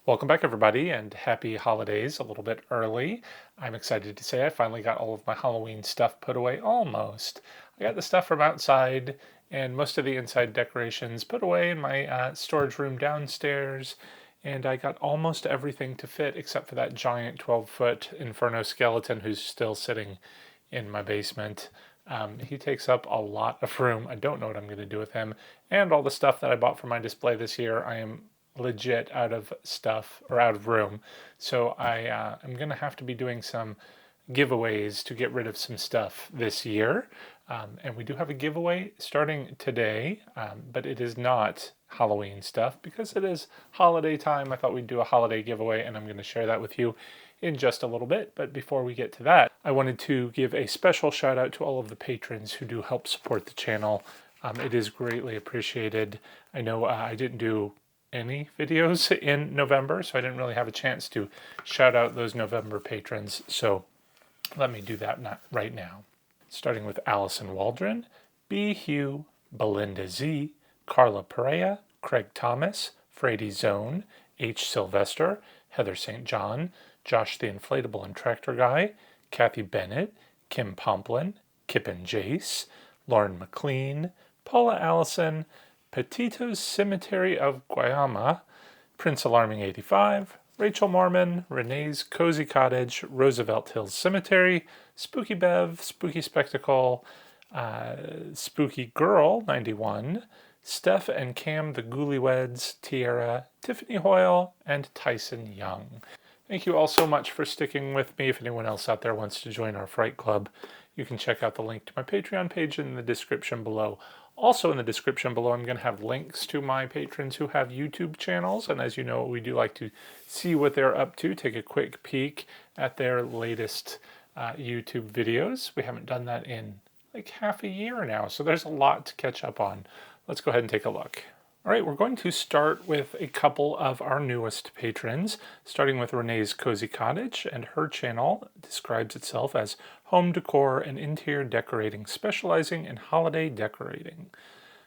Welcome back, everybody, and happy holidays a little bit early. I'm excited to say I finally got all of my Halloween stuff put away, almost. I got the stuff from outside and most of the inside decorations put away in my storage room downstairs, and I got almost everything to fit except for that giant 12-foot Inferno skeleton who's still sitting in my basement. He takes up a lot of room. I don't know what I'm going to do with him. And all the stuff that I bought for my display this year, I am legit out of stuff or out of room. So I'm going to have to be doing some giveaways to get rid of some stuff this year. And we do have a giveaway starting today, but it is not Halloween stuff because it is holiday time. I thought we'd do a holiday giveaway, and I'm going to share that with you in just a little bit. But before we get to that, I wanted to give a special shout out to all of the patrons who do help support the channel. It is greatly appreciated. I know I didn't do any videos in November, so I didn't really have a chance to shout out those November patrons. So let me do that right now. Starting with Allison Waldron, B. Hugh, Belinda Z, Carla Perea, Craig Thomas, Frady Zone, H. Sylvester, Heather St. John, Josh the Inflatable and Tractor Guy, Kathy Bennett, Kim Pomplin, Kip and Jace, Lauren McLean, Paula Allison, Pitito's Cemetery of Guayama, Prince Alarming 85, Rachel Moorman, Renee's Cozy Cottage, Roosevelt Hills Cemetery, Spooky Bev, Spooky Spectacle, Spooky Girl 91, Steph and Cam the Ghoulyweds, Teara, Tiffany Hoyle, and Tyson Young. Thank you all so much for sticking with me. If anyone else out there wants to join our Fright Club, you can check out the link to my Patreon page in the description below. Also in the description below, I'm going to have links to my patrons who have YouTube channels. And as you know, we do like to see what they're up to, take a quick peek at their latest YouTube videos. We haven't done that in like half a year now, so there's a lot to catch up on. Let's go ahead and take a look. All right, we're going to start with a couple of our newest patrons, starting with Renee's Cozy Cottage, and her channel describes itself as home decor and interior decorating, specializing in holiday decorating.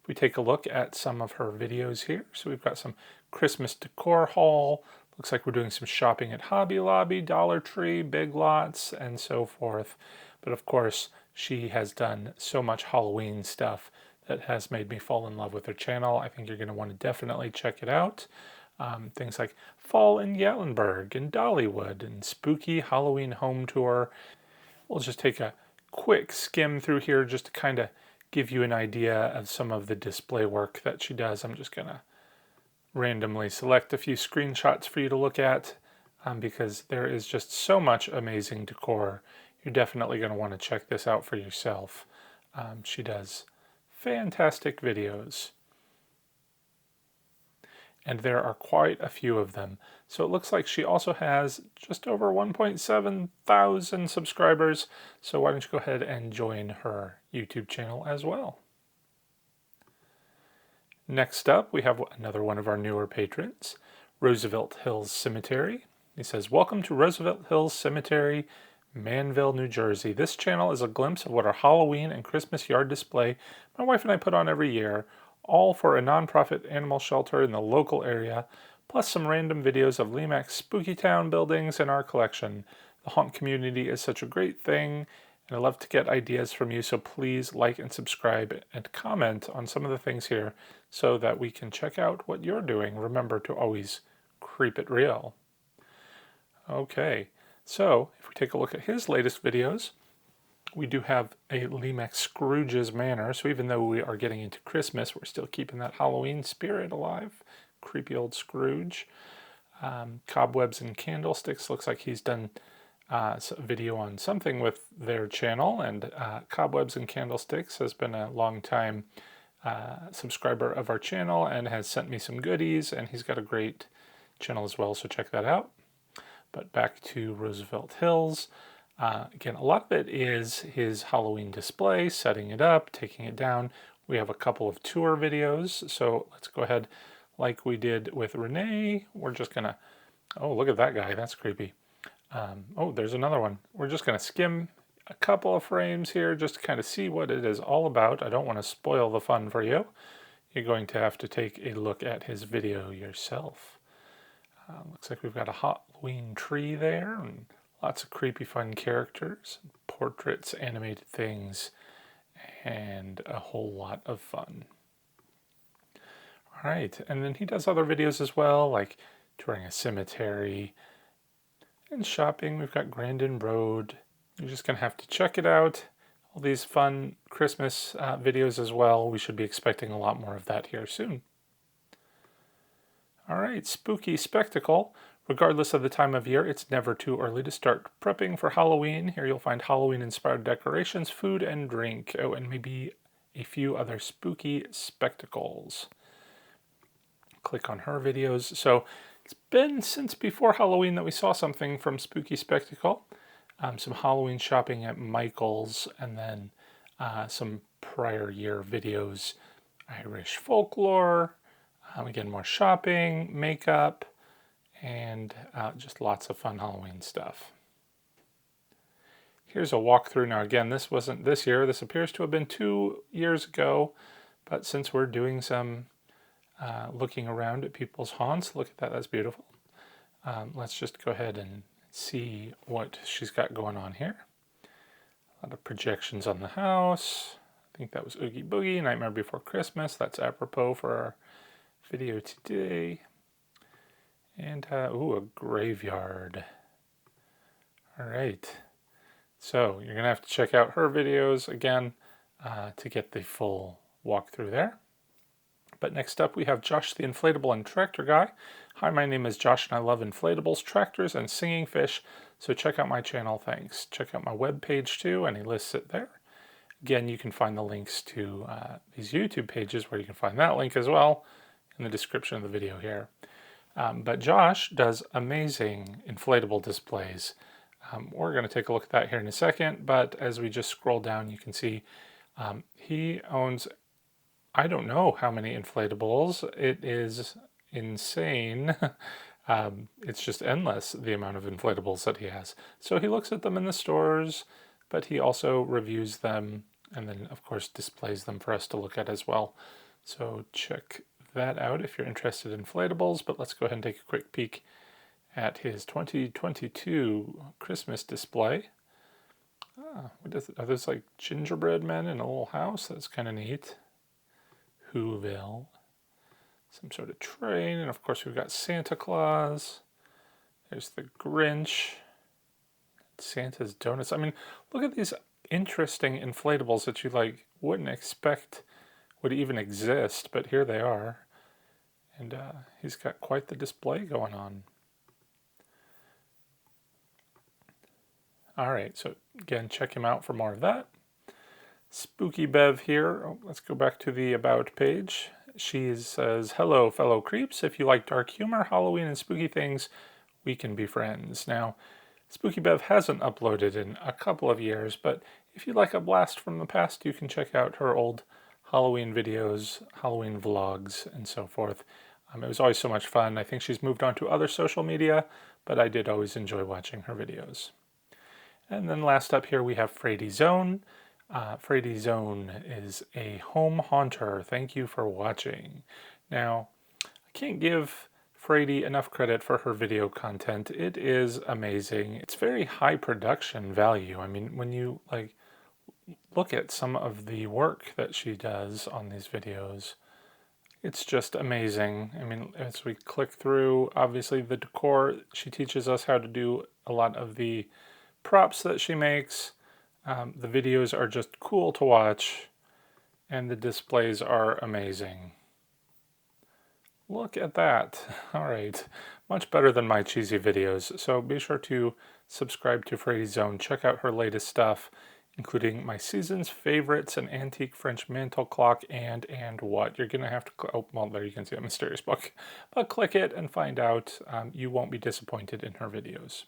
If we take a look at some of her videos here, so we've got some Christmas decor haul, looks like we're doing some shopping at Hobby Lobby, Dollar Tree, Big Lots, and so forth. But of course, she has done so much Halloween stuff that has made me fall in love with her channel. I think you're going to want to definitely check it out. Things like Fall in Gatlinburg and Dollywood and Spooky Halloween Home Tour. We'll just take a quick skim through here just to kind of give you an idea of some of the display work that she does. I'm just going to randomly select a few screenshots for you to look at because there is just so much amazing decor. You're definitely going to want to check this out for yourself. She does fantastic videos, and there are quite a few of them. So it looks like she also has just over 1.7 thousand subscribers, so why don't you go ahead and join her YouTube channel as well. Next up, we have another one of our newer patrons, Roosevelt Hills Cemetery. He says, welcome to Roosevelt Hills Cemetery, Manville, New Jersey. This channel is a glimpse of what our Halloween and Christmas yard display my wife and I put on every year, all for a nonprofit animal shelter in the local area, plus some random videos of Lemac's Spooky Town buildings in our collection. The haunt community is such a great thing, and I love to get ideas from you, so please like and subscribe and comment on some of the things here so that we can check out what you're doing. Remember to always creep it real. Okay. So, if we take a look at his latest videos, we do have a Lemac's Scrooge's Manor. So even though we are getting into Christmas, we're still keeping that Halloween spirit alive. Creepy old Scrooge. Cobwebs and Candlesticks. Looks like he's done a video on something with their channel. And Cobwebs and Candlesticks has been a long time subscriber of our channel and has sent me some goodies. And he's got a great channel as well, so check that out. But back to Roosevelt Hills. Again, a lot of it is his Halloween display, setting it up, taking it down. We have a couple of tour videos, so let's go ahead like we did with Renee. We're just going to, oh, look at that guy. That's creepy. Oh, there's another one. We're just going to skim a couple of frames here just to kind of see what it is all about. I don't want to spoil the fun for you. You're going to have to take a look at his video yourself. Looks like we've got a Halloween tree there and lots of creepy fun characters, portraits, animated things, and a whole lot of fun. All right, and then he does other videos as well, like touring a cemetery and shopping. We've got Grandin Road. You're just going to have to check it out. All these fun Christmas videos as well. We should be expecting a lot more of that here soon. All right, Spooky Spectacle. Regardless of the time of year, it's never too early to start prepping for Halloween. Here you'll find Halloween-inspired decorations, food, and drink. Oh, and maybe a few other spooky spectacles. Click on her videos. So it's been since before Halloween that we saw something from Spooky Spectacle. Some Halloween shopping at Michael's, and then some prior year videos. Irish folklore. Again, more shopping, makeup, and just lots of fun Halloween stuff. Here's a walkthrough. Now again, this wasn't this year. This appears to have been 2 years ago, but since we're doing some looking around at people's haunts, look at that, that's beautiful. Let's just go ahead and see what she's got going on here. A lot of projections on the house. I think that was Oogie Boogie, Nightmare Before Christmas. That's apropos for our video today. And, ooh, a graveyard. All right. So you're going to have to check out her videos again to get the full walkthrough there. But next up we have Josh the Inflatable and Tractor Guy. Hi, my name is Josh and I love inflatables, tractors, and singing fish. So check out my channel, thanks. Check out my webpage too, and he lists it there. Again, you can find the links to these YouTube pages where you can find that link as well in the description of the video here. But Josh does amazing inflatable displays. We're going to take a look at that here in a second, but as we just scroll down, you can see he owns, I don't know how many inflatables. It is insane. It's just endless, the amount of inflatables that he has. So he looks at them in the stores, but he also reviews them and then, of course, displays them for us to look at as well. So check that out if you're interested in inflatables, but let's go ahead and take a quick peek at his 2022 Christmas display. Are those like gingerbread men in a little house? That's kind of neat. Whoville. Some sort of train, and of course we've got Santa Claus. There's the Grinch. Santa's donuts. I mean, look at these interesting inflatables that you like wouldn't expect would even exist, but here they are. And he's got quite the display going on. All right, so again, check him out for more of that. Spooky Bev here. Oh, let's go back to the About page. She says, hello, fellow creeps. If you like dark humor, Halloween, and spooky things, we can be friends. Now, Spooky Bev hasn't uploaded in a couple of years, but if you'd like a blast from the past, you can check out her old Halloween videos, Halloween vlogs, and so forth. It was always so much fun. I think she's moved on to other social media, but I did always enjoy watching her videos. And then last up here we have Frady Zone. Frady Zone is a home haunter. Thank you for watching. Now, I can't give Frady enough credit for her video content. It is amazing. It's very high production value. I mean, when you like look at some of the work that she does on these videos, it's just amazing. I mean, as we click through, obviously the decor, she teaches us how to do a lot of the props that she makes. The videos are just cool to watch, and the displays are amazing. Look at that. All right, much better than my cheesy videos. So be sure to subscribe to Frady Zone. Check out her latest stuff, including my season's favorites, an antique French mantle clock, and what. You're going to have to, oh, well, there you can see a mysterious book. But click it and find out. You won't be disappointed in her videos.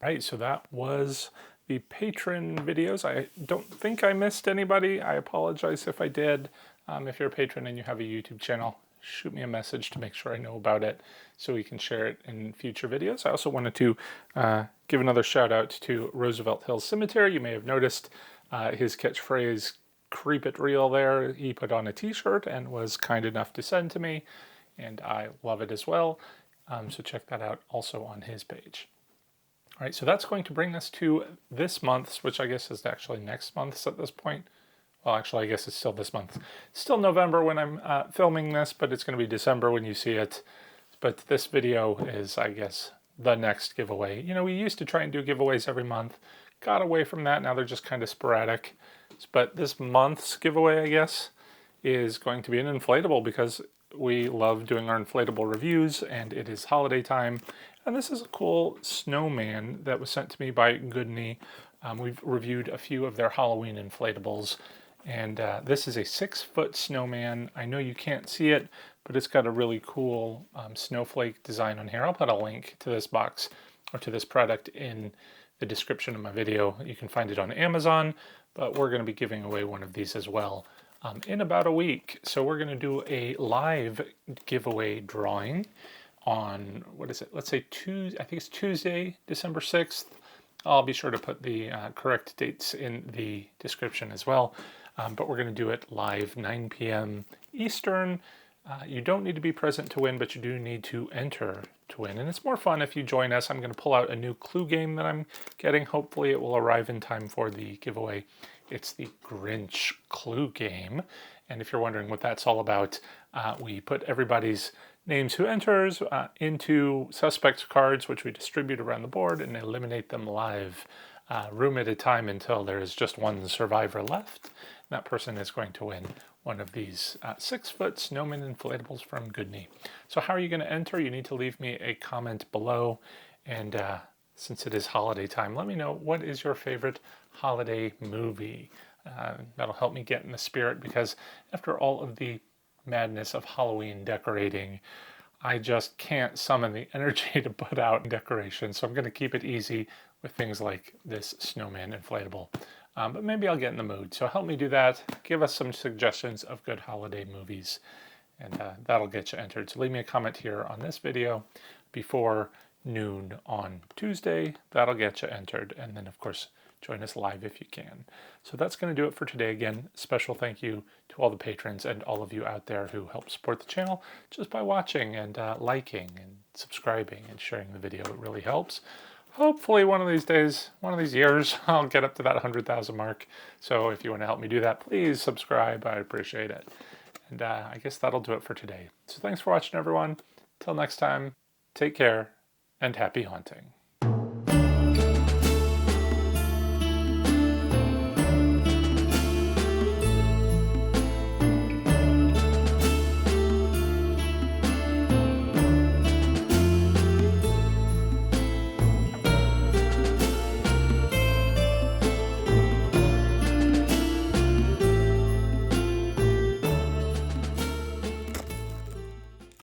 All right, so that was the patron videos. I don't think I missed anybody. I apologize if I did. If you're a patron and you have a YouTube channel, shoot me a message to make sure I know about it so we can share it in future videos. I also wanted to give another shout out to Roosevelt Hills Cemetery. You may have noticed his catchphrase, "Creep it real" there. He put on a t-shirt and was kind enough to send to me, and I love it as well. So check that out also on his page. All right, so that's going to bring us to this month's, which I guess is actually next month's at this point. Well, actually, I guess it's still this month. It's still November when I'm filming this, but it's going to be December when you see it. But this video is, I guess, the next giveaway. You know, we used to try and do giveaways every month. Got away from that. Now they're just kind of sporadic. But this month's giveaway, I guess, is going to be an inflatable because we love doing our inflatable reviews and it is holiday time. And this is a cool snowman that was sent to me by Goodney. We've reviewed a few of their Halloween inflatables. And this is a 6-foot snowman. I know you can't see it, but it's got a really cool snowflake design on here. I'll put a link to this box or to this product in the description of my video. You can find it on Amazon, but we're going to be giving away one of these as well in about a week. So we're going to do a live giveaway drawing on, what is it? Let's say Tuesday. I think it's Tuesday, December 6th. I'll be sure to put the correct dates in the description as well. But we're going to do it live, 9 p.m. Eastern. You don't need to be present to win, but you do need to enter to win. And it's more fun if you join us. I'm going to pull out a new clue game that I'm getting. Hopefully it will arrive in time for the giveaway. It's the Grinch clue game. And if you're wondering what that's all about, we put everybody's names who enters into suspect cards, which we distribute around the board and eliminate them live, room at a time until there is just one survivor left. That person is going to win one of these 6-foot snowman inflatables from Goodney. So how are you going to enter? You need to leave me a comment below. And since it is holiday time, let me know what is your favorite holiday movie. That'll help me get in the spirit because after all of the madness of Halloween decorating, I just can't summon the energy to put out decorations. So I'm going to keep it easy with things like this snowman inflatable. But maybe I'll get in the mood. So help me do that. Give us some suggestions of good holiday movies. And that'll get you entered. So leave me a comment here on this video before noon on Tuesday. That'll get you entered. And then, of course, join us live if you can. So that's going to do it for today. Again, special thank you to all the patrons and all of you out there who help support the channel just by watching and liking and subscribing and sharing the video. It really helps. Hopefully one of these days, one of these years, I'll get up to that 100,000 mark. So if you want to help me do that, please subscribe. I appreciate it. And I guess that'll do it for today. So thanks for watching, everyone. Till next time, take care and happy haunting.